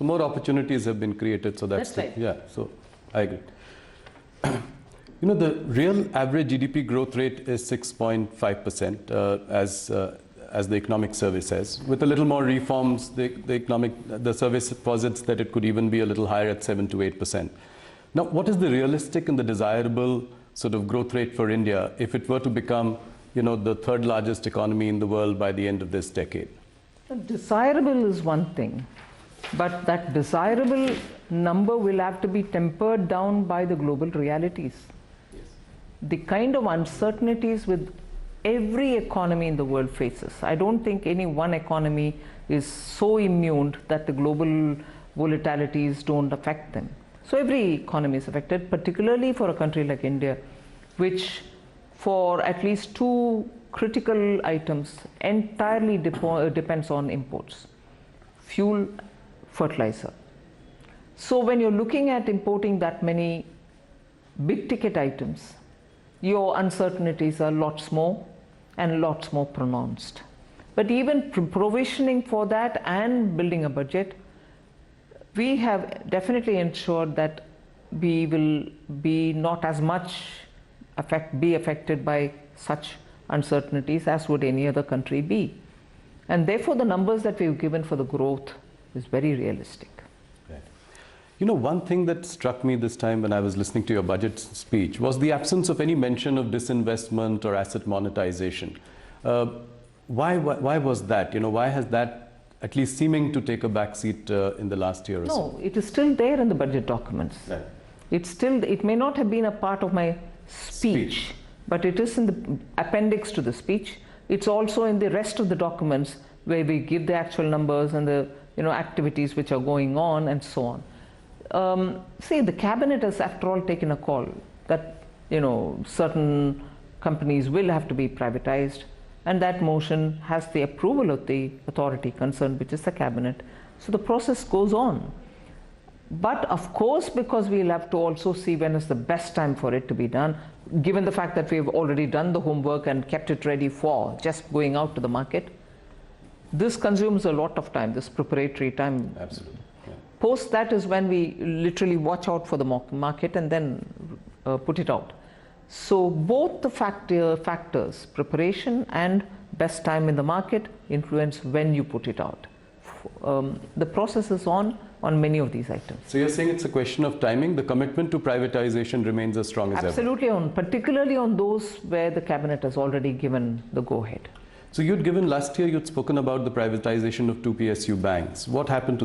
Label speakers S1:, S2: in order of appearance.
S1: So more opportunities have been created. So that's
S2: right.
S1: Yeah, so I agree. The real average GDP growth rate is 6.5%, as the economic survey says. With a little more reforms, the survey posits that it could even be a little higher at 7 to 8%. Now, what is the realistic and the desirable sort of growth rate for India if it were to become, the third largest economy in the world by the end of this decade?
S2: Desirable is one thing, but that desirable number will have to be tempered down by the global realities.
S1: Yes.
S2: The kind of uncertainties with every economy in the world faces. I don't think any one economy is so immune that the global volatilities don't affect them. So every economy is affected, particularly for a country like India, which for at least two critical items entirely depends on imports: fuel, fertilizer. So when you're looking at importing that many big ticket items, your uncertainties are lots more and lots more pronounced. But even provisioning for that and building a budget, we have definitely ensured that we will be not as much be affected by such uncertainties as would any other country be. And therefore the numbers that we've given for the growth is very realistic.
S1: Right. One thing that struck me this time when I was listening to your budget speech was the absence of any mention of disinvestment or asset monetization. Why was that? Why has that at least seeming to take a backseat in the last year or so?
S2: No, it is still there in the budget documents.
S1: Right.
S2: It may not have been a part of my speech, but it is in the appendix to the speech. It's also in the rest of the documents where we give the actual numbers and the activities which are going on and so on. See, the cabinet has after all taken a call that certain companies will have to be privatized, and that motion has the approval of the authority concerned, which is the cabinet. So the process goes on. But of course, because we'll have to also see when is the best time for it to be done, given the fact that we've already done the homework and kept it ready for just going out to the market, this consumes a lot of time, this preparatory time.
S1: Absolutely. Yeah.
S2: Post that is when we literally watch out for the market and then put it out. So both the factors, preparation and best time in the market, influence when you put it out. The process is on many of these items.
S1: So you're saying it's a question of timing. The commitment to privatization remains as strong as ever.
S2: Absolutely, particularly on those where the cabinet has already given the go-ahead.
S1: So last year you'd spoken about the privatization of two PSU banks. What happened to